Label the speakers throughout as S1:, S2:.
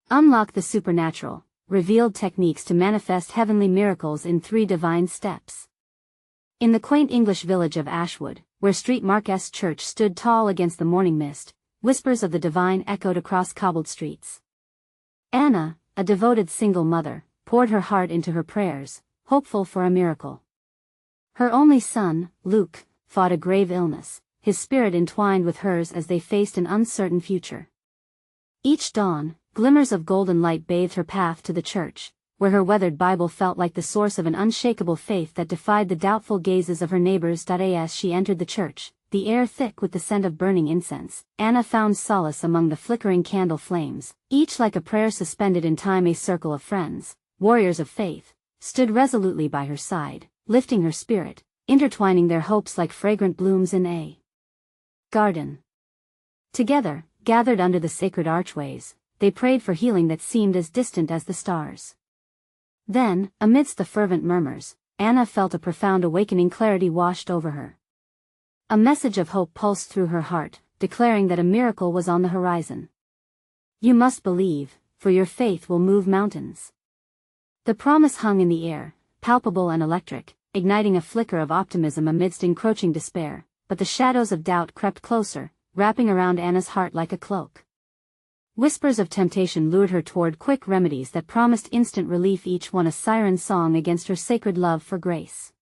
S1: Unlock the supernatural, revealed techniques to manifest heavenly miracles in 3 divine steps. In the quaint English village of Ashwood, where St. Mark's Church stood tall against the morning mist, whispers of the divine echoed across cobbled streets. Anna, a devoted single mother, poured her heart into her prayers, hopeful for a miracle. Her only son, Luke, fought a grave illness, his spirit entwined with hers as they faced an uncertain future. Each dawn, glimmers of golden light bathed her path to the church, where her weathered Bible felt like the source of an unshakable faith that defied the doubtful gazes of her neighbors. As she entered the church, the air thick with the scent of burning incense, Anna found solace among the flickering candle flames, each like a prayer suspended in time. A circle of friends, warriors of faith, stood resolutely by her side, lifting her spirit, intertwining their hopes like fragrant blooms in a garden. Together, gathered under the sacred archways, they prayed for healing that seemed as distant as the stars. Then, amidst the fervent murmurs, Anna felt a profound awakening. Clarity washed over her. A message of hope pulsed through her heart, declaring that a miracle was on the horizon. "You must believe, for your faith will move mountains." The promise hung in the air, palpable and electric, igniting a flicker of optimism amidst encroaching despair, but the shadows of doubt crept closer, wrapping around Anna's heart like a cloak. Whispers of temptation lured her toward quick remedies that promised instant relief, each one a siren song against her sacred love for grace.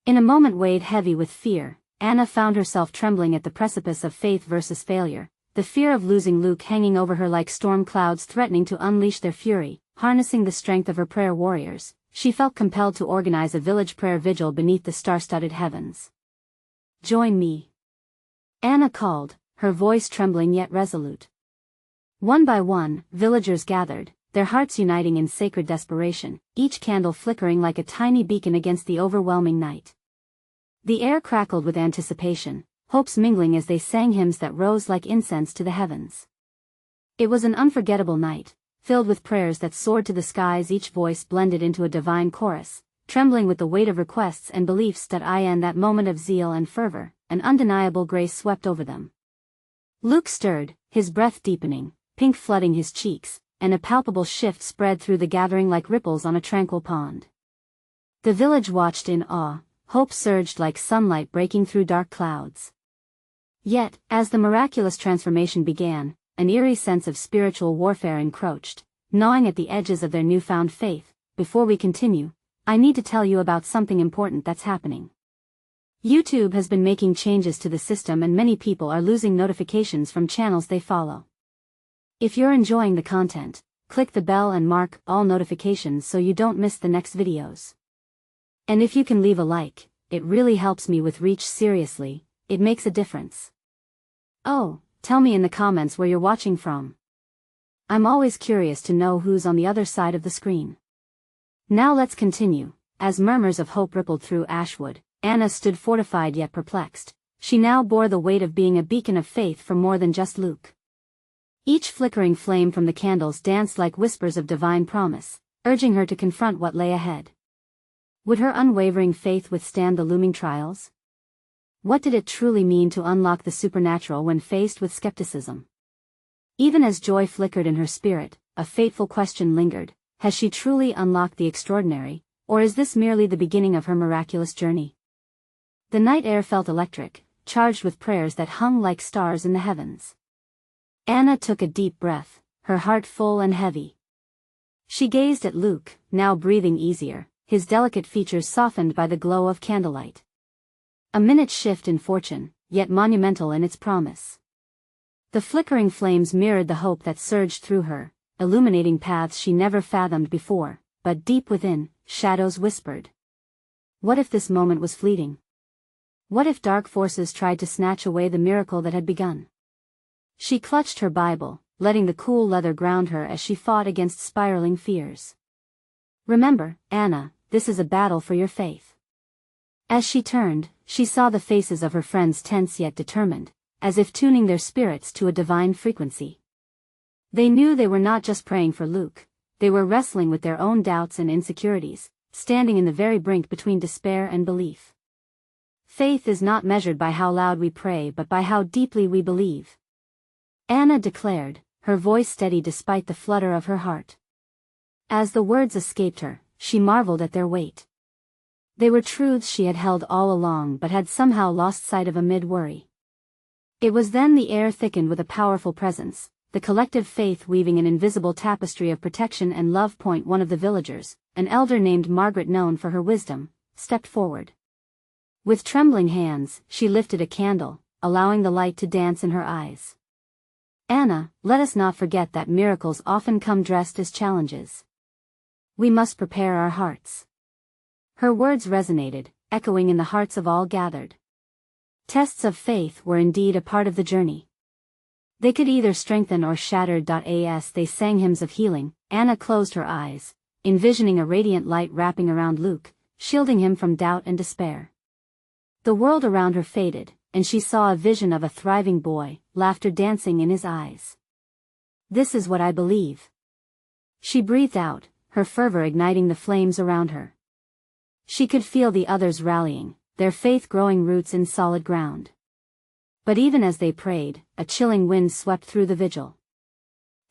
S1: In a moment weighed heavy with fear, Anna found herself trembling at the precipice of faith versus failure, the fear of losing Luke hanging over her like storm clouds threatening to unleash their fury. Harnessing the strength of her prayer warriors, she felt compelled to organize a village prayer vigil beneath the star-studded heavens. "Join me," Anna called, her voice trembling yet resolute. One by one, villagers gathered, their hearts uniting in sacred desperation, each candle flickering like a tiny beacon against the overwhelming night. The air crackled with anticipation, hopes mingling as they sang hymns that rose like incense to the heavens. It was an unforgettable night, filled with prayers that soared to the skies, each voice blended into a divine chorus, trembling with the weight of requests and beliefs. In that moment of zeal and fervor, an undeniable grace swept over them. Luke stirred, his breath deepening, pink flooding his cheeks, and a palpable shift spread through the gathering like ripples on a tranquil pond. The village watched in awe, hope surged like sunlight breaking through dark clouds. Yet, as the miraculous transformation began, an eerie sense of spiritual warfare encroached, gnawing at the edges of their newfound faith. Before we continue, I need to tell you about something important that's happening. YouTube has been making changes to the system and many people are losing notifications from channels they follow. If you're enjoying the content, click the bell and mark all notifications so you don't miss the next videos. And if you can leave a like, it really helps me with reach. Seriously, it makes a difference. Oh, tell me in the comments where you're watching from. I'm always curious to know who's on the other side of the screen. Now let's continue. As murmurs of hope rippled through Ashwood, Anna stood fortified yet perplexed. She now bore the weight of being a beacon of faith for more than just Luke. Each flickering flame from the candles danced like whispers of divine promise, urging her to confront what lay ahead. Would her unwavering faith withstand the looming trials? What did it truly mean to unlock the supernatural when faced with skepticism? Even as joy flickered in her spirit, a fateful question lingered: has she truly unlocked the extraordinary, or is this merely the beginning of her miraculous journey? The night air felt electric, charged with prayers that hung like stars in the heavens. Anna took a deep breath, her heart full and heavy. She gazed at Luke, now breathing easier, his delicate features softened by the glow of candlelight. A minute shift in fortune, yet monumental in its promise. The flickering flames mirrored the hope that surged through her, illuminating paths she never fathomed before, but deep within, shadows whispered. What if this moment was fleeting? What if dark forces tried to snatch away the miracle that had begun? She clutched her Bible, letting the cool leather ground her as she fought against spiraling fears. Remember, Anna, this is a battle for your faith. As she turned, she saw the faces of her friends tense yet determined, as if tuning their spirits to a divine frequency. They knew they were not just praying for Luke, they were wrestling with their own doubts and insecurities, standing in the very brink between despair and belief. Faith is not measured by how loud we pray but by how deeply we believe. Anna declared, her voice steady despite the flutter of her heart. As the words escaped her, she marveled at their weight. They were truths she had held all along but had somehow lost sight of amid worry. It was then the air thickened with a powerful presence, the collective faith weaving an invisible tapestry of protection and love. One of the villagers, an elder named Margaret known for her wisdom, stepped forward. With trembling hands, she lifted a candle, allowing the light to dance in her eyes. Anna, let us not forget that miracles often come dressed as challenges. We must prepare our hearts. Her words resonated, echoing in the hearts of all gathered. Tests of faith were indeed a part of the journey. They could either strengthen or shatter. As they sang hymns of healing, Anna closed her eyes, envisioning a radiant light wrapping around Luke, shielding him from doubt and despair. The world around her faded, and she saw a vision of a thriving boy, laughter dancing in his eyes. This is what I believe. She breathed out, her fervor igniting the flames around her. She could feel the others rallying, their faith growing roots in solid ground. But even as they prayed, a chilling wind swept through the vigil.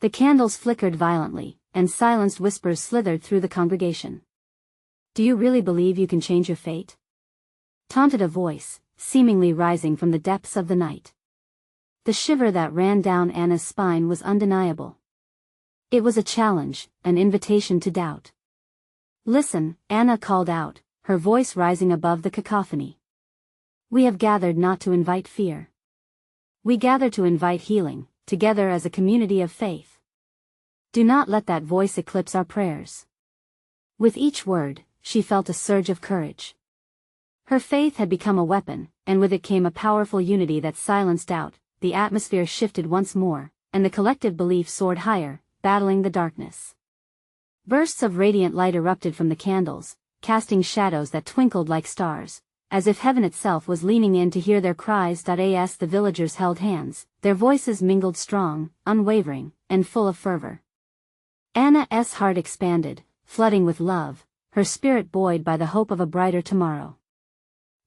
S1: The candles flickered violently, and silenced whispers slithered through the congregation. Do you really believe you can change your fate? Taunted a voice, seemingly rising from the depths of the night. The shiver that ran down Anna's spine was undeniable. It was a challenge, an invitation to doubt. Listen, Anna called out, her voice rising above the cacophony. We have gathered not to invite fear. We gather to invite healing, together as a community of faith. Do not let that voice eclipse our prayers. With each word, she felt a surge of courage. Her faith had become a weapon, and with it came a powerful unity that silenced doubt. The atmosphere shifted once more, and the collective belief soared higher, battling the darkness. Bursts of radiant light erupted from the candles, casting shadows that twinkled like stars, as if heaven itself was leaning in to hear their cries. As the villagers held hands, their voices mingled strong, unwavering, and full of fervor. Anna's heart expanded, flooding with love, her spirit buoyed by the hope of a brighter tomorrow.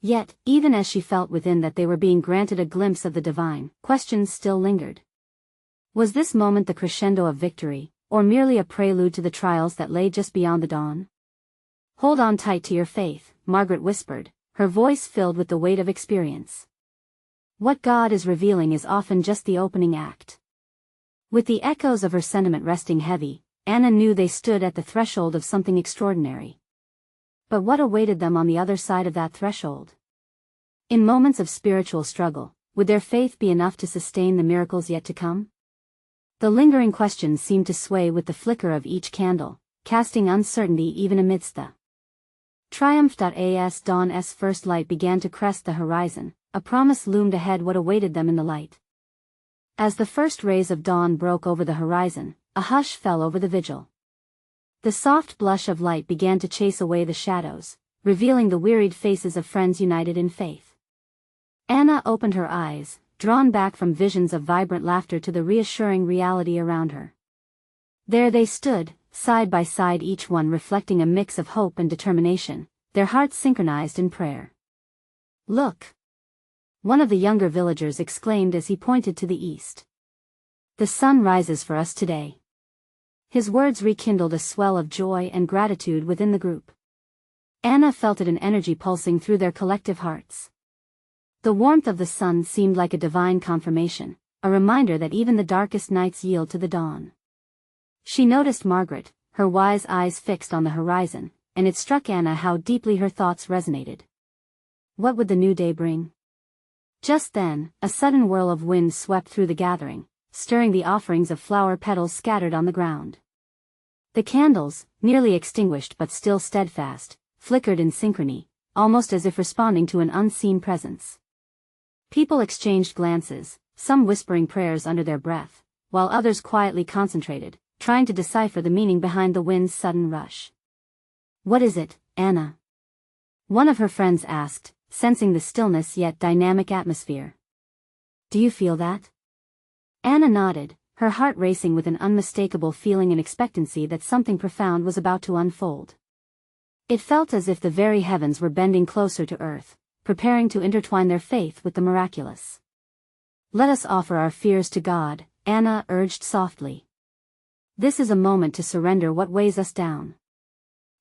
S1: Yet, even as she felt within that they were being granted a glimpse of the divine, questions still lingered. Was this moment the crescendo of victory, or merely a prelude to the trials that lay just beyond the dawn? Hold on tight to your faith, Margaret whispered, her voice filled with the weight of experience. What God is revealing is often just the opening act. With the echoes of her sentiment resting heavy, Anna knew they stood at the threshold of something extraordinary. But what awaited them on the other side of that threshold? In moments of spiritual struggle, would their faith be enough to sustain the miracles yet to come? The lingering questions seemed to sway with the flicker of each candle, casting uncertainty even amidst the triumph. As dawn's first light began to crest the horizon, a promise loomed ahead. What awaited them in the light? As the first rays of dawn broke over the horizon, a hush fell over the vigil. The soft blush of light began to chase away the shadows, revealing the wearied faces of friends united in faith. Anna opened her eyes, drawn back from visions of vibrant laughter to the reassuring reality around her. There they stood, side by side, each one reflecting a mix of hope and determination, their hearts synchronized in prayer. Look! One of the younger villagers exclaimed as he pointed to the east. The sun rises for us today. His words rekindled a swell of joy and gratitude within the group. Anna felt it, an energy pulsing through their collective hearts. The warmth of the sun seemed like a divine confirmation, a reminder that even the darkest nights yield to the dawn. She noticed Margaret, her wise eyes fixed on the horizon, and it struck Anna how deeply her thoughts resonated. What would the new day bring? Just then, a sudden whirl of wind swept through the gathering, stirring the offerings of flower petals scattered on the ground. The candles, nearly extinguished but still steadfast, flickered in synchrony, almost as if responding to an unseen presence. People exchanged glances, some whispering prayers under their breath, while others quietly concentrated, trying to decipher the meaning behind the wind's sudden rush. What is it, Anna? One of her friends asked, sensing the stillness yet dynamic atmosphere. Do you feel that? Anna nodded, her heart racing with an unmistakable feeling and expectancy that something profound was about to unfold. It felt as if the very heavens were bending closer to earth, preparing to intertwine their faith with the miraculous. Let us offer our fears to God, Anna urged softly. This is a moment to surrender what weighs us down.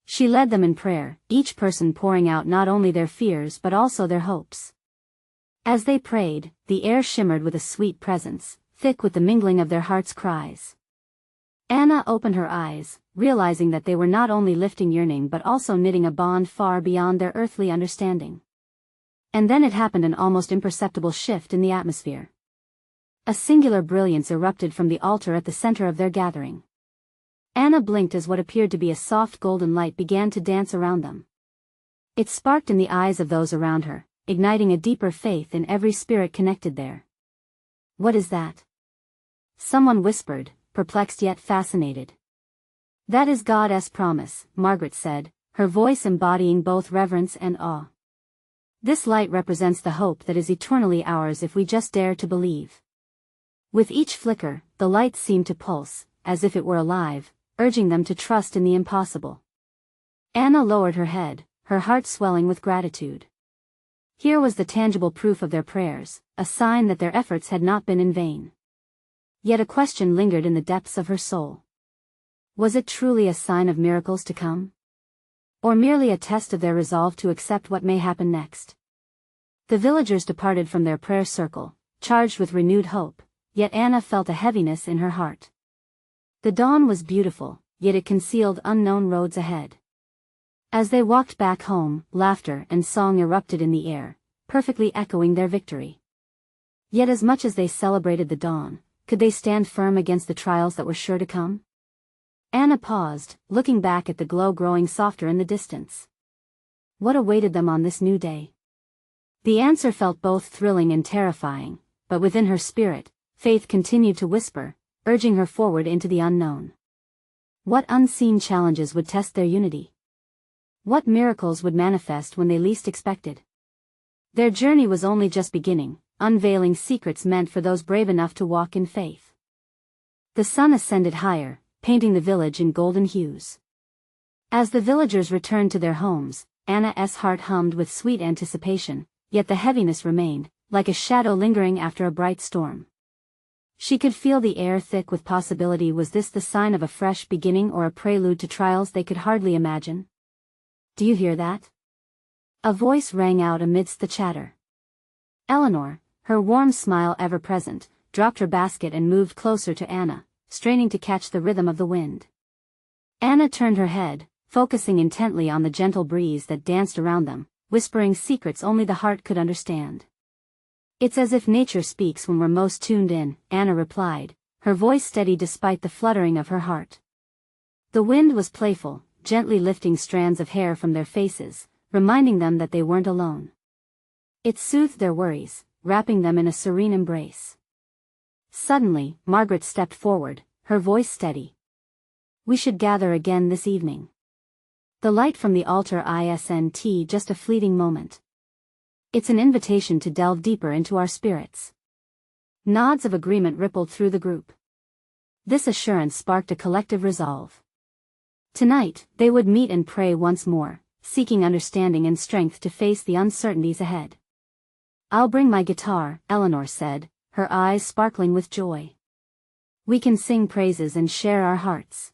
S1: She led them in prayer, each person pouring out not only their fears but also their hopes. As they prayed, the air shimmered with a sweet presence, thick with the mingling of their hearts' cries. Anna opened her eyes, realizing that they were not only lifting yearning but also knitting a bond far beyond their earthly understanding. And then it happened, an almost imperceptible shift in the atmosphere. A singular brilliance erupted from the altar at the center of their gathering. Anna blinked as what appeared to be a soft golden light began to dance around them. It sparked in the eyes of those around her, igniting a deeper faith in every spirit connected there. What is that? Someone whispered, perplexed yet fascinated. That is God's promise, Margaret said, her voice embodying both reverence and awe. This light represents the hope that is eternally ours if we just dare to believe. With each flicker, the light seemed to pulse, as if it were alive, urging them to trust in the impossible. Anna lowered her head, her heart swelling with gratitude. Here was the tangible proof of their prayers, a sign that their efforts had not been in vain. Yet a question lingered in the depths of her soul. Was it truly a sign of miracles to come? Or merely a test of their resolve to accept what may happen next? The villagers departed from their prayer circle, charged with renewed hope, yet Anna felt a heaviness in her heart. The dawn was beautiful, yet it concealed unknown roads ahead. As they walked back home, laughter and song erupted in the air, perfectly echoing their victory. Yet as much as they celebrated the dawn, could they stand firm against the trials that were sure to come? Anna paused, looking back at the glow growing softer in the distance. What awaited them on this new day? The answer felt both thrilling and terrifying, but within her spirit, faith continued to whisper, urging her forward into the unknown. What unseen challenges would test their unity? What miracles would manifest when they least expected? Their journey was only just beginning, unveiling secrets meant for those brave enough to walk in faith. The sun ascended higher, painting the village in golden hues. As the villagers returned to their homes, Anna's heart hummed with sweet anticipation, yet the heaviness remained, like a shadow lingering after a bright storm. She could feel the air thick with possibility. Was this the sign of a fresh beginning or a prelude to trials they could hardly imagine? Do you hear that? A voice rang out amidst the chatter. Eleanor, her warm smile ever present, dropped her basket and moved closer to Anna, straining to catch the rhythm of the wind. Anna turned her head, focusing intently on the gentle breeze that danced around them, whispering secrets only the heart could understand. It's as if nature speaks when we're most tuned in, Anna replied, her voice steady despite the fluttering of her heart. The wind was playful, gently lifting strands of hair from their faces, reminding them that they weren't alone. It soothed their worries, wrapping them in a serene embrace. Suddenly, Margaret stepped forward, her voice steady. We should gather again this evening. The light from the altar isn't just a fleeting moment. It's an invitation to delve deeper into our spirits. Nods of agreement rippled through the group. This assurance sparked a collective resolve. Tonight, they would meet and pray once more, seeking understanding and strength to face the uncertainties ahead. I'll bring my guitar, Eleanor said, her eyes sparkling with joy. We can sing praises and share our hearts.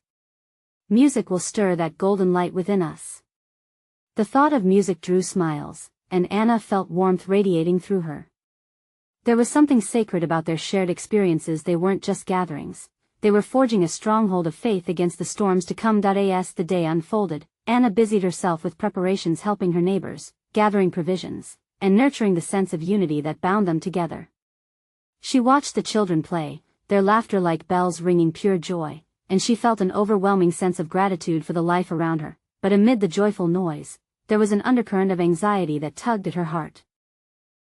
S1: Music will stir that golden light within us. The thought of music drew smiles, and Anna felt warmth radiating through her. There was something sacred about their shared experiences. They weren't just gatherings, they were forging a stronghold of faith against the storms to come. As the day unfolded, Anna busied herself with preparations, helping her neighbors, gathering provisions, and nurturing the sense of unity that bound them together. She watched the children play, their laughter like bells ringing pure joy, and she felt an overwhelming sense of gratitude for the life around her. But amid the joyful noise, there was an undercurrent of anxiety that tugged at her heart.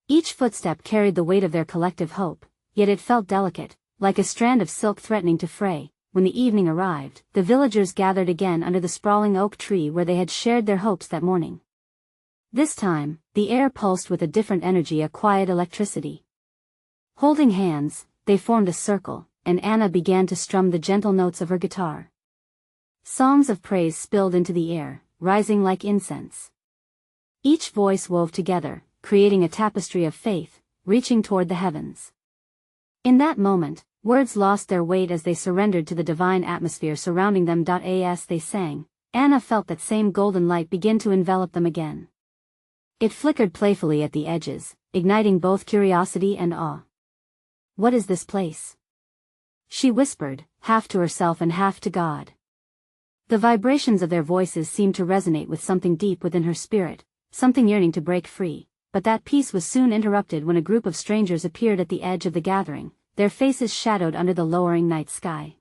S1: Each footstep carried the weight of their collective hope, yet it felt delicate, like a strand of silk threatening to fray. When the evening arrived, the villagers gathered again under the sprawling oak tree where they had shared their hopes that morning. This time, the air pulsed with a different energy, a quiet electricity. Holding hands, they formed a circle, and Anna began to strum the gentle notes of her guitar. Songs of praise spilled into the air, rising like incense. Each voice wove together, creating a tapestry of faith, reaching toward the heavens. In that moment, Words lost their weight as they surrendered to the divine atmosphere surrounding them. As they sang, Anna felt that same golden light begin to envelop them again. It flickered playfully at the edges, igniting both curiosity and awe. "What is this place?" she whispered, half to herself and half to God. The vibrations of their voices seemed to resonate with something deep within her spirit, something yearning to break free, but that peace was soon interrupted when a group of strangers appeared at the edge of the gathering, their faces shadowed under the lowering night sky.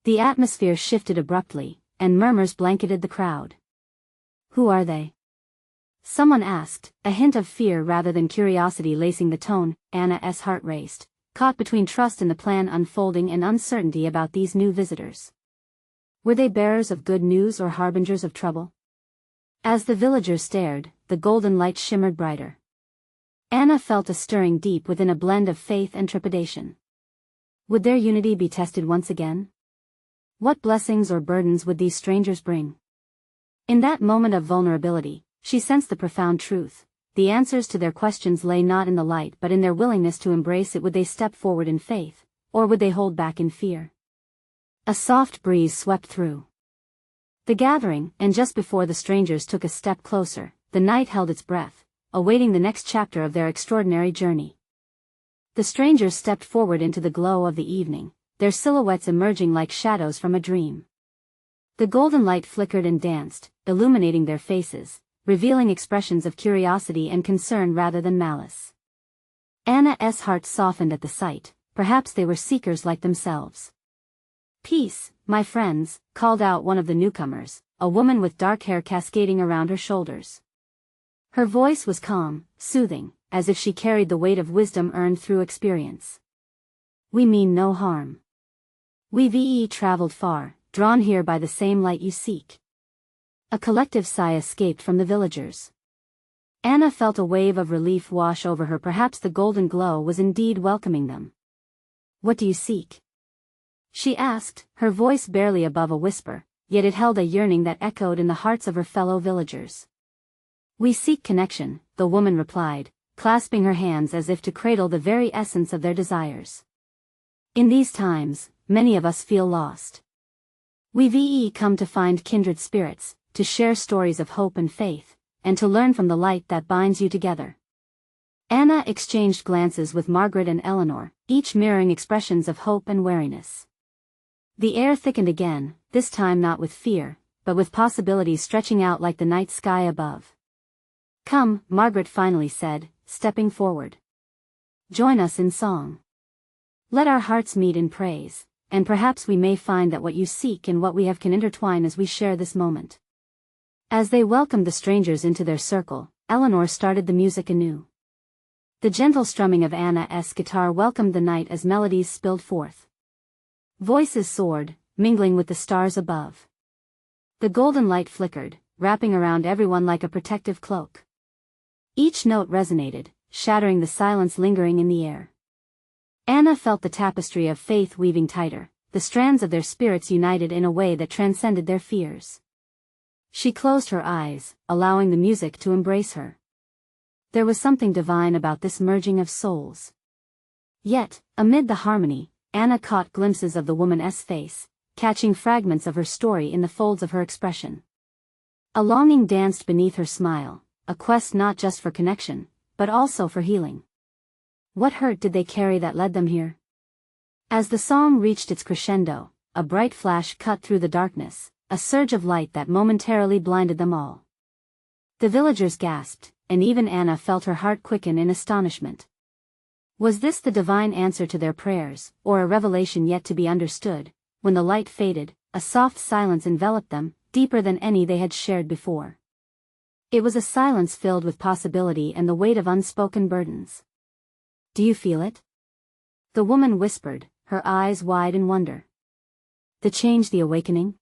S1: The atmosphere shifted abruptly, and murmurs blanketed the crowd. "Who are they?" someone asked, a hint of fear rather than curiosity lacing the tone. Anna's heart raced, caught between trust in the plan unfolding and uncertainty about these new visitors. Were they bearers of good news or harbingers of trouble? As the villagers stared, the golden light shimmered brighter. Anna felt a stirring deep within, a blend of faith and trepidation. Would their unity be tested once again? What blessings or burdens would these strangers bring? In that moment of vulnerability, she sensed the profound truth. The answers to their questions lay not in the light but in their willingness to embrace it. Would they step forward in faith, or would they hold back in fear? A soft breeze swept through the gathering, and just before the strangers took a step closer, the night held its breath, awaiting the next chapter of their extraordinary journey. The strangers stepped forward into the glow of the evening, their silhouettes emerging like shadows from a dream. The golden light flickered and danced, illuminating their faces, revealing expressions of curiosity and concern rather than malice. Anna's heart softened at the sight. Perhaps they were seekers like themselves. "Peace, my friends," called out one of the newcomers, a woman with dark hair cascading around her shoulders. Her voice was calm, soothing, as if she carried the weight of wisdom earned through experience. "We mean no harm. We've traveled far, drawn here by the same light you seek." A collective sigh escaped from the villagers. Anna felt a wave of relief wash over her. Perhaps the golden glow was indeed welcoming them. "What do you seek?" she asked, her voice barely above a whisper, yet it held a yearning that echoed in the hearts of her fellow villagers. "We seek connection," the woman replied, clasping her hands as if to cradle the very essence of their desires. "In these times, many of us feel lost. We've come to find kindred spirits, to share stories of hope and faith, and to learn from the light that binds you together." Anna exchanged glances with Margaret and Eleanor, each mirroring expressions of hope and wariness. The air thickened again, this time not with fear, but with possibilities stretching out like the night sky above. "Come," Margaret finally said, stepping forward. "Join us in song. Let our hearts meet in praise, and perhaps we may find that what you seek and what we have can intertwine as we share this moment." As they welcomed the strangers into their circle, Eleanor started the music anew. The gentle strumming of Anna's guitar welcomed the night as melodies spilled forth. Voices soared, mingling with the stars above. The golden light flickered, wrapping around everyone like a protective cloak. Each note resonated, shattering the silence lingering in the air. Anna felt the tapestry of faith weaving tighter, the strands of their spirits united in a way that transcended their fears. She closed her eyes, allowing the music to embrace her. There was something divine about this merging of souls. Yet, amid the harmony, Anna caught glimpses of the woman's face, catching fragments of her story in the folds of her expression. A longing danced beneath her smile, a quest not just for connection, but also for healing. What hurt did they carry that led them here? As the song reached its crescendo, a bright flash cut through the darkness, a surge of light that momentarily blinded them all. The villagers gasped, and even Anna felt her heart quicken in astonishment. Was this the divine answer to their prayers, or a revelation yet to be understood? When the light faded, a soft silence enveloped them, deeper than any they had shared before. It was a silence filled with possibility and the weight of unspoken burdens. "Do you feel it?" the woman whispered, her eyes wide in wonder. "The change, the awakening?"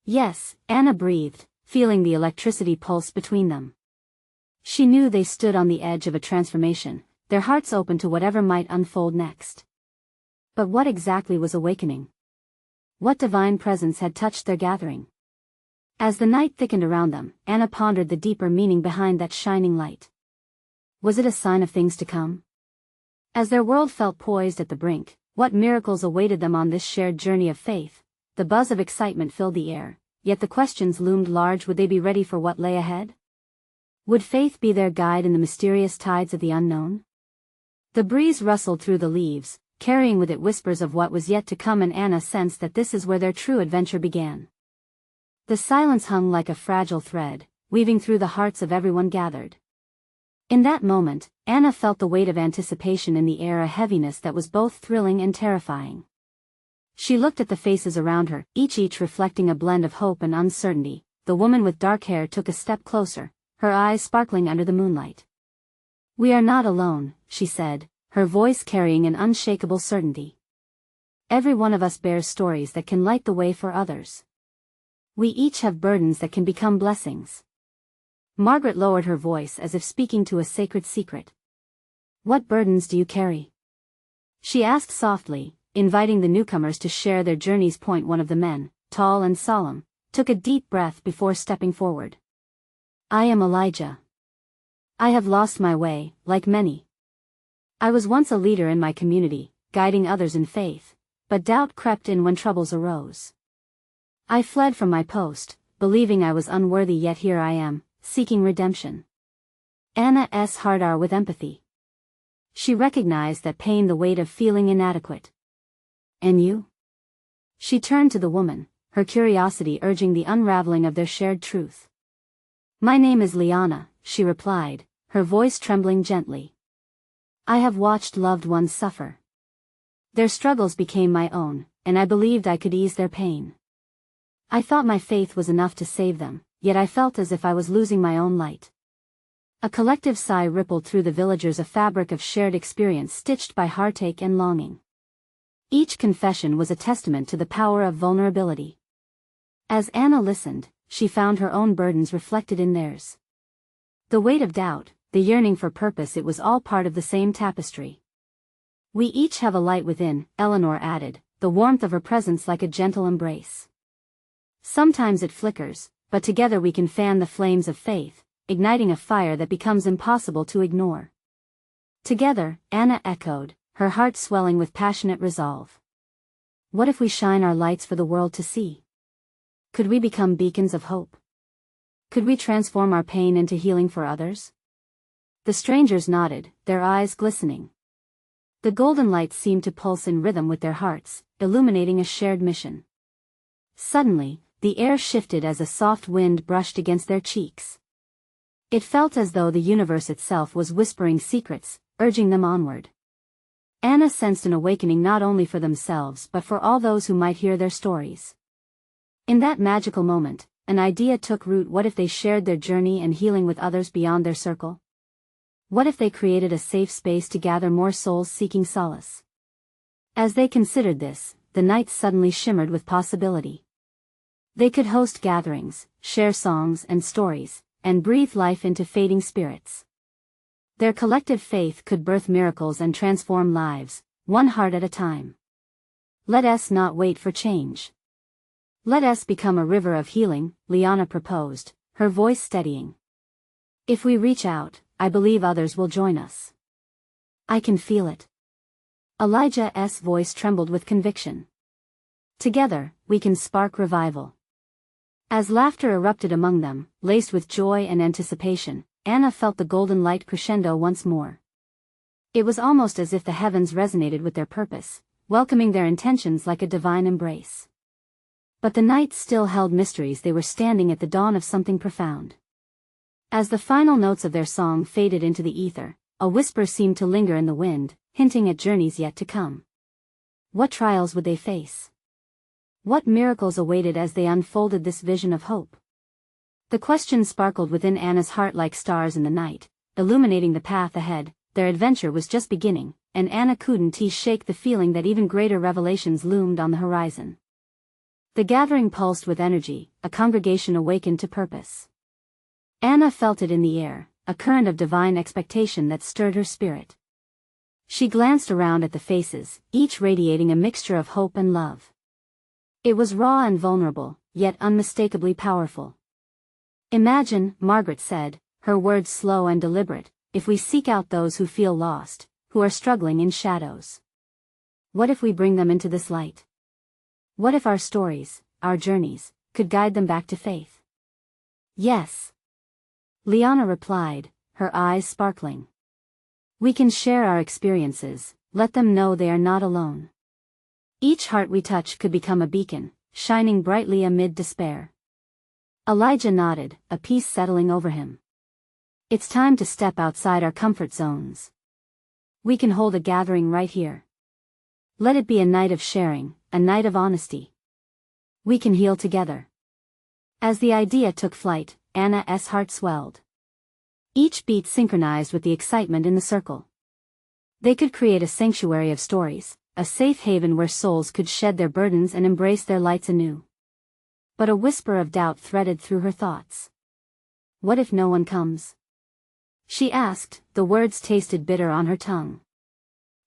S1: "Yes," Anna breathed, feeling the electricity pulse between them. She knew they stood on the edge of a transformation, their hearts open to whatever might unfold next. But what exactly was awakening? What divine presence had touched their gathering? As the night thickened around them, Anna pondered the deeper meaning behind that shining light. Was it a sign of things to come? As their world felt poised at the brink, What miracles awaited them on this shared journey of faith? The buzz of excitement filled the air, yet the questions loomed large. Would they be ready for what lay ahead? Would faith be their guide in the mysterious tides of the unknown? The breeze rustled through the leaves, carrying with it whispers of what was yet to come, and Anna sensed that this is where their true adventure began. The silence hung like a fragile thread, weaving through the hearts of everyone gathered. In that moment, Anna felt the weight of anticipation in the air, a heaviness that was both thrilling and terrifying. She looked at the faces around her, each reflecting a blend of hope and uncertainty. The woman with dark hair took a step closer, her eyes sparkling under the moonlight. "We are not alone," she said, her voice carrying an unshakable certainty. "Every one of us bears stories that can light the way for others. We each have burdens that can become blessings." Margaret lowered her voice as if speaking to a sacred secret. "What burdens do you carry?" she asked softly, inviting the newcomers to share their journeys. One of the men, tall and solemn, took a deep breath before stepping forward. "I am Elijah. I have lost my way, like many. I was once a leader in my community, guiding others in faith, but doubt crept in when troubles arose. I fled from my post, believing I was unworthy, yet here I am, seeking redemption." Anna's heart ached with empathy. She recognized that pain, the weight of feeling inadequate. "And you?" She turned to the woman, her curiosity urging the unraveling of their shared truth. "My name is Liana," she replied, her voice trembling gently. "I have watched loved ones suffer. Their struggles became my own, and I believed I could ease their pain. I thought my faith was enough to save them, yet I felt as if I was losing my own light." A collective sigh rippled through the villagers, a fabric of shared experience stitched by heartache and longing. Each confession was a testament to the power of vulnerability. As Anna listened, she found her own burdens reflected in theirs. The weight of doubt, the yearning for purpose, it was all part of the same tapestry. "We each have a light within," Eleanor added, the warmth of her presence like a gentle embrace. "Sometimes it flickers, but together we can fan the flames of faith, igniting a fire that becomes impossible to ignore." "Together," Anna echoed, her heart swelling with passionate resolve. "What if we shine our lights for the world to see? Could we become beacons of hope? Could we transform our pain into healing for others?" The strangers nodded, their eyes glistening. The golden light seemed to pulse in rhythm with their hearts, illuminating a shared mission. Suddenly, the air shifted as a soft wind brushed against their cheeks. It felt as though the universe itself was whispering secrets, urging them onward. Anna sensed an awakening not only for themselves but for all those who might hear their stories. In that magical moment, an idea took root. What if they shared their journey and healing with others beyond their circle? What if they created a safe space to gather more souls seeking solace? As they considered this, the night suddenly shimmered with possibility. They could host gatherings, share songs and stories, and breathe life into fading spirits. Their collective faith could birth miracles and transform lives, one heart at a time. "Let us not wait for change. Let us become a river of healing," Liana proposed, her voice steadying. "If we reach out, I believe others will join us. I can feel it." Elijah's voice trembled with conviction. "Together, we can spark revival." As laughter erupted among them, laced with joy and anticipation, Anna felt the golden light crescendo once more. It was almost as if the heavens resonated with their purpose, welcoming their intentions like a divine embrace. But the night still held mysteries. They were standing at the dawn of something profound. As the final notes of their song faded into the ether, a whisper seemed to linger in the wind, hinting at journeys yet to come. What trials would they face? What miracles awaited as they unfolded this vision of hope? The question sparkled within Anna's heart like stars in the night, illuminating the path ahead. Their adventure was just beginning, and Anna couldn't shake the feeling that even greater revelations loomed on the horizon. The gathering pulsed with energy, a congregation awakened to purpose. Anna felt it in the air, a current of divine expectation that stirred her spirit. She glanced around at the faces, each radiating a mixture of hope and love. It was raw and vulnerable, yet unmistakably powerful. "Imagine," Margaret said, her words slow and deliberate, "if we seek out those who feel lost, who are struggling in shadows. What if we bring them into this light? What if our stories, our journeys, could guide them back to faith? Yes. Liana replied, her eyes sparkling. We can share our experiences, let them know they are not alone. Each heart we touch could become a beacon, shining brightly amid despair. Elijah nodded, a peace settling over him. It's time to step outside our comfort zones. We can hold a gathering right here. Let it be a night of sharing, a night of honesty. We can heal together. As the idea took flight, Anna's heart swelled. Each beat synchronized with the excitement in the circle. They could create a sanctuary of stories, a safe haven where souls could shed their burdens and embrace their lights anew. But a whisper of doubt threaded through her thoughts. What if no one comes? She asked, the words tasted bitter on her tongue.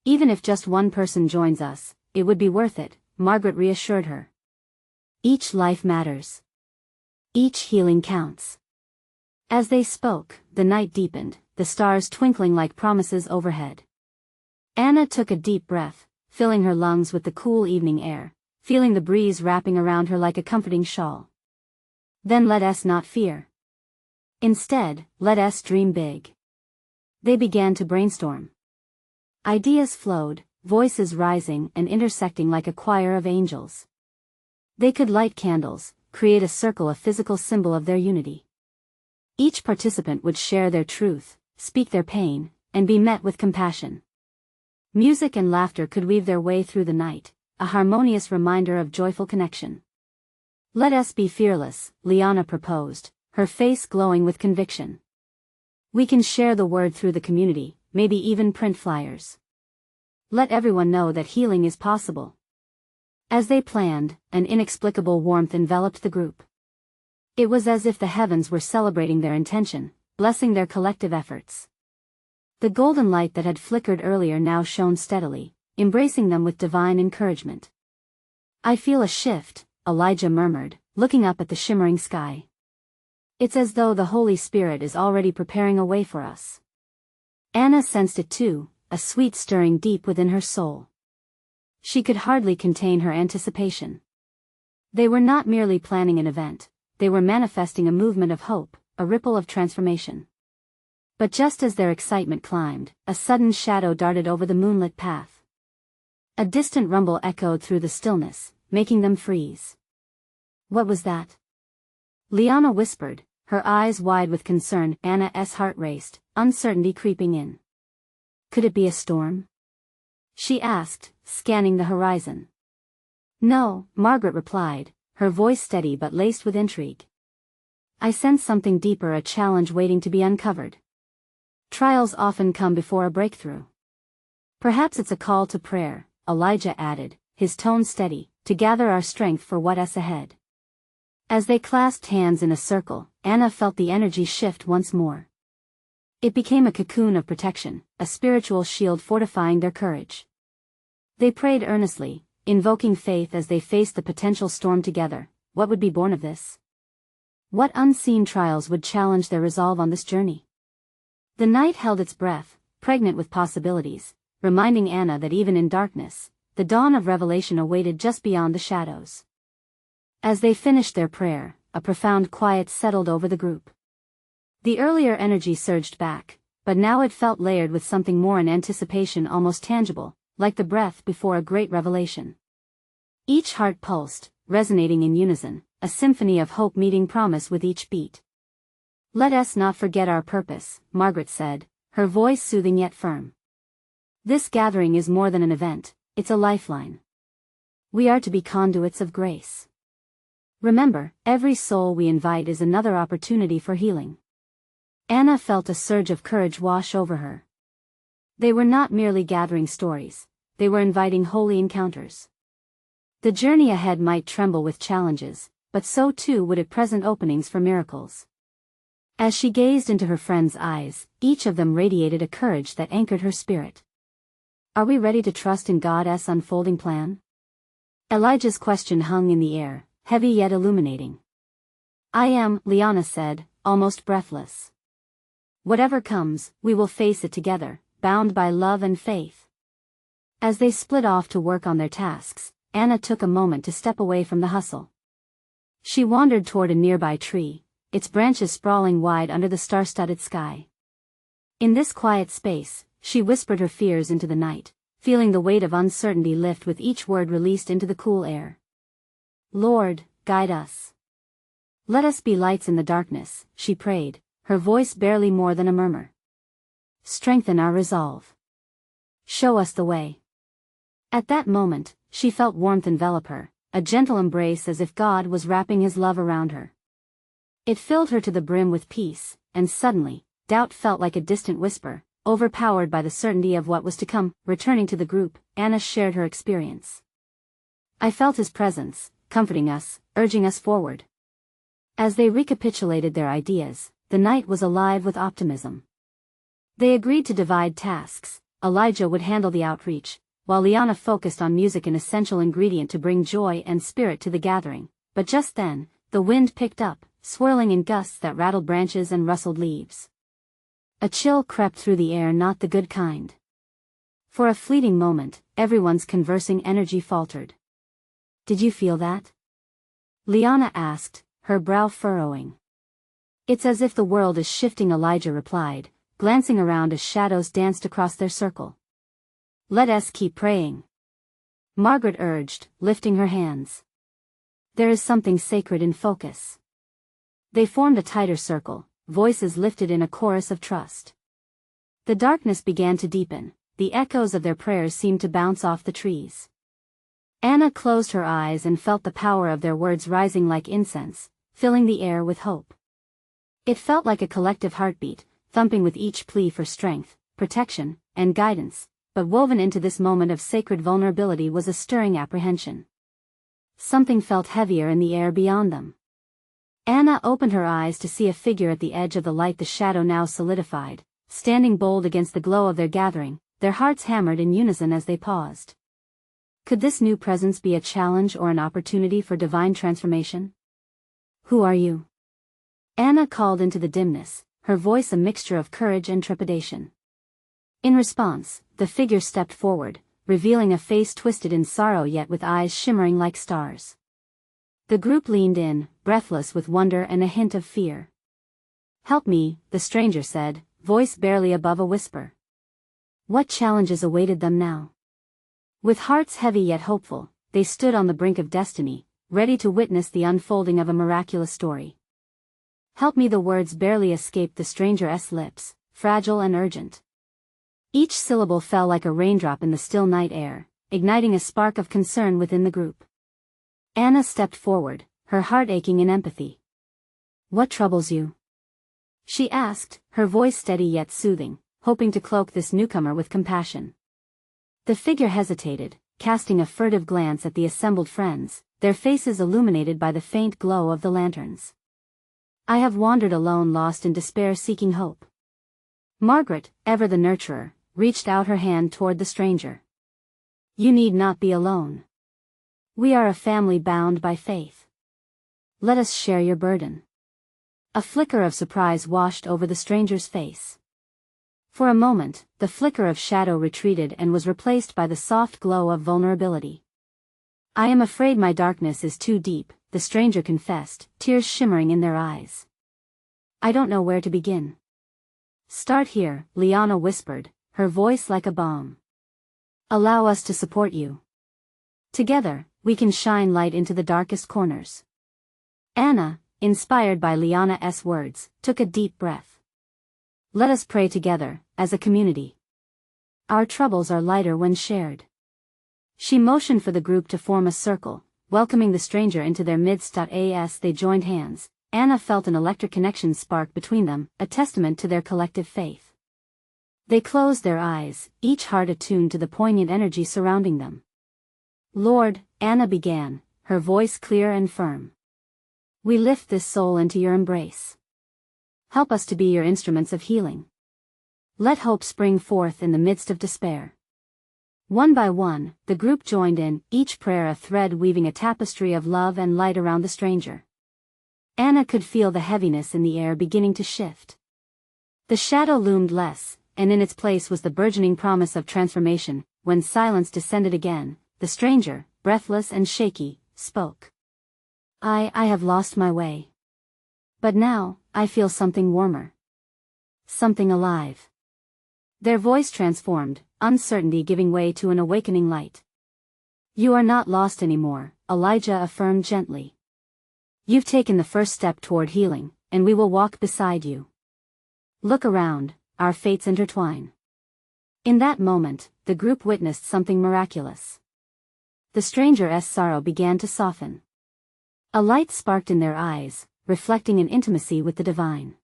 S1: Even if just one person joins us, it would be worth it, Margaret reassured her. Each life matters. Each healing counts. As they spoke, the night deepened, the stars twinkling like promises overhead. Anna took a deep breath, filling her lungs with the cool evening air, feeling the breeze wrapping around her like a comforting shawl. Then let us not fear. Instead, let us dream big. They began to brainstorm. Ideas flowed, voices rising and intersecting like a choir of angels. They could light candles, create a circle, a physical symbol of their unity. Each participant would share their truth, speak their pain, and be met with compassion. Music and laughter could weave their way through the night, a harmonious reminder of joyful connection. Let us be fearless, Liana proposed, her face glowing with conviction. We can share the word through the community, maybe even print flyers. Let everyone know that healing is possible. As they planned, an inexplicable warmth enveloped the group. It was as if the heavens were celebrating their intention, blessing their collective efforts. The golden light that had flickered earlier now shone steadily, embracing them with divine encouragement. I feel a shift, Elijah murmured, looking up at the shimmering sky. It's as though the Holy Spirit is already preparing a way for us. Anna sensed it too, a sweet stirring deep within her soul. She could hardly contain her anticipation. They were not merely planning an event, they were manifesting a movement of hope, a ripple of transformation. But just as their excitement climbed, a sudden shadow darted over the moonlit path. A distant rumble echoed through the stillness, making them freeze. What was that? Liana whispered, her eyes wide with concern. Anna's heart raced, uncertainty creeping in. Could it be a storm? She asked, scanning the horizon. No, Margaret replied, her voice steady but laced with intrigue. I sense something deeper, a challenge waiting to be uncovered. Trials often come before a breakthrough. Perhaps it's a call to prayer, Elijah added, his tone steady, to gather our strength for what's ahead. As they clasped hands in a circle, Anna felt the energy shift once more. It became a cocoon of protection, a spiritual shield fortifying their courage. They prayed earnestly, invoking faith as they faced the potential storm together. What would be born of this? What unseen trials would challenge their resolve on this journey? The night held its breath, pregnant with possibilities, reminding Anna that even in darkness, the dawn of revelation awaited just beyond the shadows. As they finished their prayer, a profound quiet settled over the group. The earlier energy surged back, but now it felt layered with something more, an anticipation almost tangible, like the breath before a great revelation. Each heart pulsed, resonating in unison, a symphony of hope meeting promise with each beat. Let us not forget our purpose, Margaret said, her voice soothing yet firm. This gathering is more than an event, it's a lifeline. We are to be conduits of grace. Remember, every soul we invite is another opportunity for healing. Anna felt a surge of courage wash over her. They were not merely gathering stories, they were inviting holy encounters. The journey ahead might tremble with challenges, but so too would it present openings for miracles. As she gazed into her friends' eyes, each of them radiated a courage that anchored her spirit. Are we ready to trust in God's unfolding plan? Elijah's question hung in the air, heavy yet illuminating. I am, Liana said, almost breathless. Whatever comes, we will face it together, bound by love and faith. As they split off to work on their tasks, Anna took a moment to step away from the hustle. She wandered toward a nearby tree, its branches sprawling wide under the star-studded sky. In this quiet space, she whispered her fears into the night, feeling the weight of uncertainty lift with each word released into the cool air. Lord, guide us. Let us be lights in the darkness, she prayed, her voice barely more than a murmur. Strengthen our resolve. Show us the way. At that moment, she felt warmth envelop her, a gentle embrace as if God was wrapping his love around her. It filled her to the brim with peace, and suddenly, doubt felt like a distant whisper, overpowered by the certainty of what was to come. Returning to the group, Anna shared her experience. I felt his presence, comforting us, urging us forward. As they recapitulated their ideas, the night was alive with optimism. They agreed to divide tasks. Elijah would handle the outreach, while Liana focused on music, an essential ingredient to bring joy and spirit to the gathering. But just then, the wind picked up, swirling in gusts that rattled branches and rustled leaves. A chill crept through the air, not the good kind. For a fleeting moment, everyone's conversing energy faltered. Did you feel that? Liana asked, her brow furrowing. It's as if the world is shifting, Elijah replied, glancing around as shadows danced across their circle. Let us keep praying. Margaret urged, lifting her hands. There is something sacred in focus. They formed a tighter circle, voices lifted in a chorus of trust. The darkness began to deepen, the echoes of their prayers seemed to bounce off the trees. Anna closed her eyes and felt the power of their words rising like incense, filling the air with hope. It felt like a collective heartbeat, thumping with each plea for strength, protection, and guidance, but woven into this moment of sacred vulnerability was a stirring apprehension. Something felt heavier in the air beyond them. Anna opened her eyes to see a figure at the edge of the light, the shadow now solidified, standing bold against the glow of their gathering, their hearts hammered in unison as they paused. Could this new presence be a challenge or an opportunity for divine transformation? Who are you? Anna called into the dimness, her voice a mixture of courage and trepidation. In response, the figure stepped forward, revealing a face twisted in sorrow yet with eyes shimmering like stars. The group leaned in, breathless with wonder and a hint of fear. Help me, the stranger said, voice barely above a whisper. What challenges awaited them now? With hearts heavy yet hopeful, they stood on the brink of destiny, ready to witness the unfolding of a miraculous story. Help me, the words barely escaped the stranger's lips, fragile and urgent. Each syllable fell like a raindrop in the still night air, igniting a spark of concern within the group. Anna stepped forward, her heart aching in empathy. What troubles you? She asked, her voice steady yet soothing, hoping to cloak this newcomer with compassion. The figure hesitated, casting a furtive glance at the assembled friends, their faces illuminated by the faint glow of the lanterns. I have wandered alone, lost in despair, seeking hope. Margaret, ever the nurturer, reached out her hand toward the stranger. You need not be alone. We are a family bound by faith. Let us share your burden. A flicker of surprise washed over the stranger's face. For a moment, the flicker of shadow retreated and was replaced by the soft glow of vulnerability. I am afraid my darkness is too deep, the stranger confessed, tears shimmering in their eyes. I don't know where to begin. Start here, Liana whispered, her voice like a balm. Allow us to support you. Together, we can shine light into the darkest corners. Anna, inspired by Liana's words, took a deep breath. Let us pray together, as a community. Our troubles are lighter when shared. She motioned for the group to form a circle, welcoming the stranger into their midst. As they joined hands, Anna felt an electric connection spark between them, a testament to their collective faith. They closed their eyes, each heart attuned to the poignant energy surrounding them. Lord, Anna began, her voice clear and firm. We lift this soul into your embrace. Help us to be your instruments of healing. Let hope spring forth in the midst of despair. One by one, the group joined in, each prayer a thread weaving a tapestry of love and light around the stranger. Anna could feel the heaviness in the air beginning to shift. The shadow loomed less, and in its place was the burgeoning promise of transformation. when silence descended again, the stranger, breathless and shaky, spoke. I have lost my way. But now, I feel something warmer. Something alive. Their voice transformed, uncertainty giving way to an awakening light. You are not lost anymore, Elijah affirmed gently. You've taken the first step toward healing, and we will walk beside you. Look around, our fates intertwine. In that moment, the group witnessed something miraculous. The stranger's sorrow began to soften. A light sparked in their eyes, reflecting an intimacy with the divine.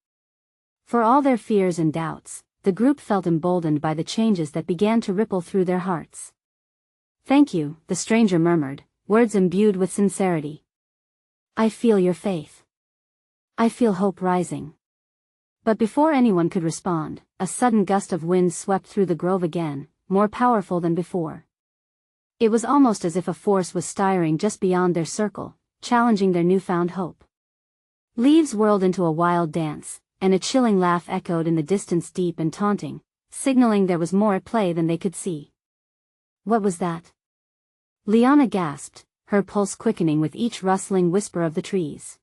S1: For all their fears and doubts, the group felt emboldened by the changes that began to ripple through their hearts. Thank you, the stranger murmured, words imbued with sincerity. I feel your faith. I feel hope rising. But before anyone could respond, a sudden gust of wind swept through the grove again, more powerful than before. It was almost as if a force was stirring just beyond their circle, challenging their newfound hope. Leaves whirled into a wild dance, and a chilling laugh echoed in the distance, deep and taunting, signaling there was more at play than they could see. What was that? Liana gasped, her pulse quickening with each rustling whisper of the trees.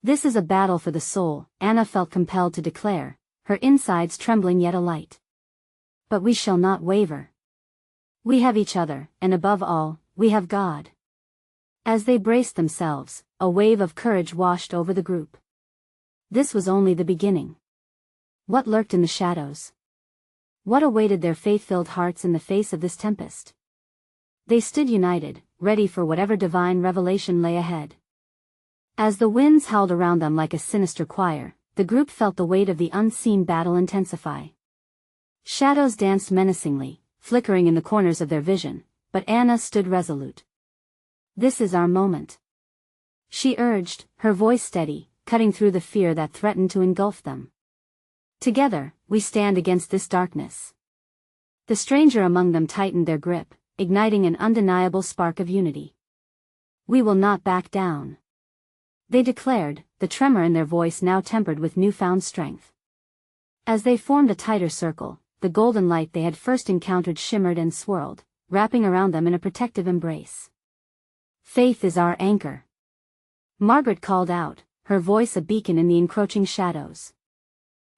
S1: This is a battle for the soul, Anna felt compelled to declare, her insides trembling yet alight. But we shall not waver. We have each other, and above all, we have God. As they braced themselves, a wave of courage washed over the group. This was only the beginning. What lurked in the shadows? What awaited their faith-filled hearts in the face of this tempest? They stood united, ready for whatever divine revelation lay ahead. As the winds howled around them like a sinister choir, the group felt the weight of the unseen battle intensify. Shadows danced menacingly, flickering in the corners of their vision, but Anna stood resolute. This is our moment. She urged, her voice steady, cutting through the fear that threatened to engulf them. Together, we stand against this darkness. The stranger among them tightened their grip, igniting an undeniable spark of unity. We will not back down. They declared, the tremor in their voice now tempered with newfound strength. As they formed a tighter circle, the golden light they had first encountered shimmered and swirled, wrapping around them in a protective embrace. Faith is our anchor. Margaret called out, her voice a beacon in the encroaching shadows.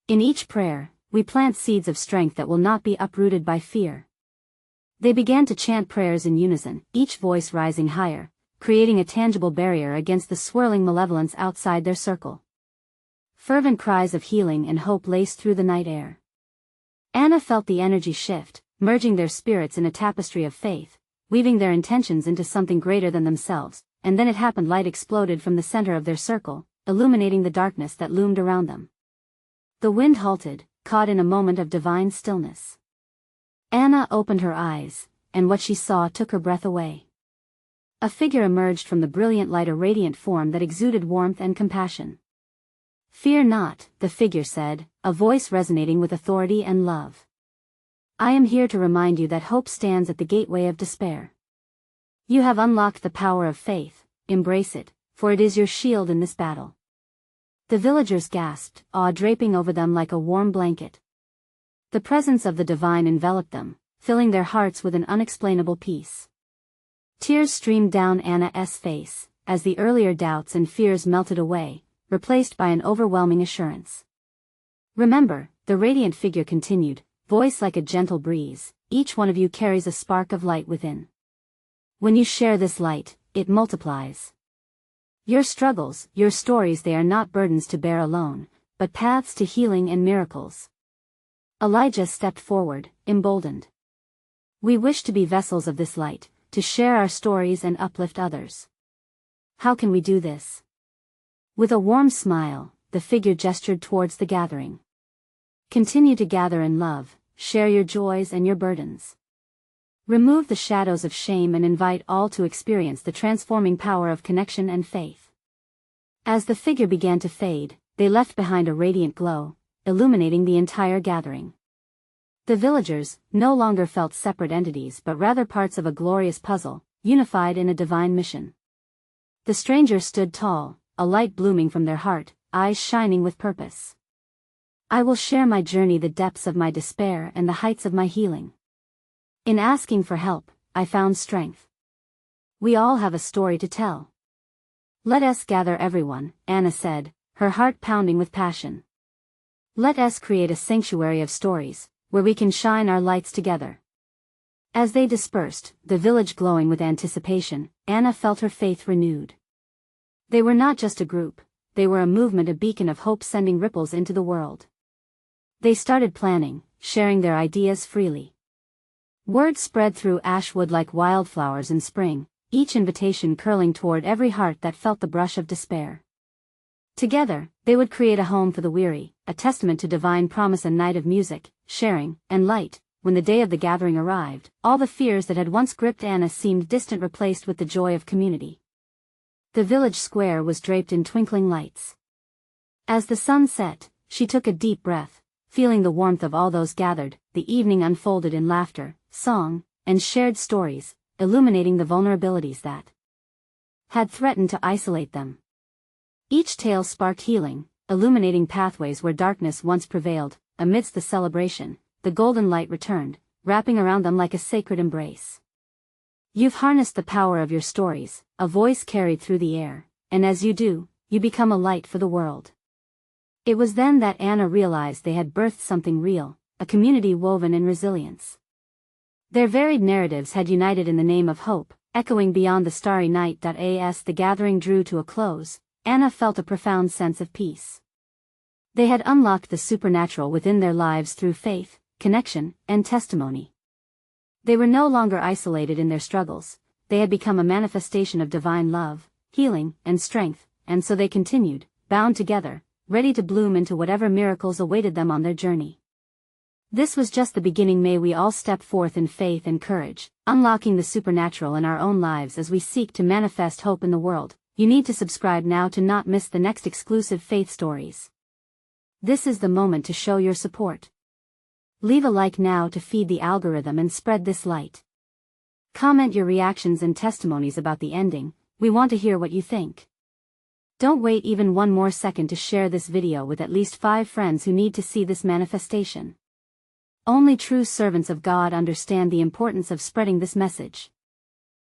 S1: In each prayer, we plant seeds of strength that will not be uprooted by fear. They began to chant prayers in unison, each voice rising higher, creating a tangible barrier against the swirling malevolence outside their circle. Fervent cries of healing and hope laced through the night air. Anna felt the energy shift, merging their spirits in a tapestry of faith, weaving their intentions into something greater than themselves, and then it happened. Light exploded from the center of their circle, illuminating the darkness that loomed around them. The wind halted, caught in a moment of divine stillness. Anna opened her eyes, and what she saw took her breath away. A figure emerged from the brilliant light, a radiant form that exuded warmth and compassion. Fear not, the figure said, a voice resonating with authority and love. I am here to remind you that hope stands at the gateway of despair. You have unlocked the power of faith, embrace it, for it is your shield in this battle. The villagers gasped, awe draping over them like a warm blanket. The presence of the divine enveloped them, filling their hearts with an unexplainable peace. Tears streamed down Anna's face, as the earlier doubts and fears melted away, replaced by an overwhelming assurance. Remember, the radiant figure continued, voice like a gentle breeze, each one of you carries a spark of light within. When you share this light, it multiplies. Your struggles, your stories, they are not burdens to bear alone, but paths to healing and miracles. Elijah stepped forward, emboldened. We wish to be vessels of this light, to share our stories and uplift others. How can we do this? With a warm smile, the figure gestured towards the gathering. Continue to gather in love, share your joys and your burdens. Remove the shadows of shame and invite all to experience the transforming power of connection and faith. As the figure began to fade, they left behind a radiant glow, illuminating the entire gathering. The villagers no longer felt separate entities but rather parts of a glorious puzzle, unified in a divine mission. The stranger stood tall, a light blooming from their heart, eyes shining with purpose. I will share my journey, the depths of my despair and the heights of my healing. In asking for help, I found strength. We all have a story to tell. Let us gather everyone, Anna said, her heart pounding with passion. Let us create a sanctuary of stories, where we can shine our lights together. As they dispersed, the village glowing with anticipation, Anna felt her faith renewed. They were not just a group, they were a movement, a beacon of hope sending ripples into the world. They started planning, sharing their ideas freely. Word spread through Ashwood like wildflowers in spring, each invitation curling toward every heart that felt the brush of despair. Together, they would create a home for the weary, a testament to divine promise, a night of music, sharing, and light. When the day of the gathering arrived, all the fears that had once gripped Anna seemed distant, replaced with the joy of community. The village square was draped in twinkling lights. As the sun set, she took a deep breath, feeling the warmth of all those gathered. The evening unfolded in laughter, song, and shared stories, illuminating the vulnerabilities that had threatened to isolate them. Each tale sparked healing, illuminating pathways where darkness once prevailed. Amidst the celebration, the golden light returned, wrapping around them like a sacred embrace. You've harnessed the power of your stories, a voice carried through the air, and as you do, you become a light for the world. It was then that Anna realized they had birthed something real, a community woven in resilience. Their varied narratives had united in the name of hope, echoing beyond the starry night. As the gathering drew to a close, Anna felt a profound sense of peace. They had unlocked the supernatural within their lives through faith, connection, and testimony. They were no longer isolated in their struggles, they had become a manifestation of divine love, healing, and strength, and so they continued, bound together, ready to bloom into whatever miracles awaited them on their journey. This was just the beginning. May we all step forth in faith and courage, unlocking the supernatural in our own lives as we seek to manifest hope in the world. You need to subscribe now to not miss the next exclusive faith stories. This is the moment to show your support. Leave a like now to feed the algorithm and spread this light. Comment your reactions and testimonies about the ending. We want to hear what you think. Don't wait even one more second to share this video with at least 5 friends who need to see this manifestation. Only true servants of God understand the importance of spreading this message.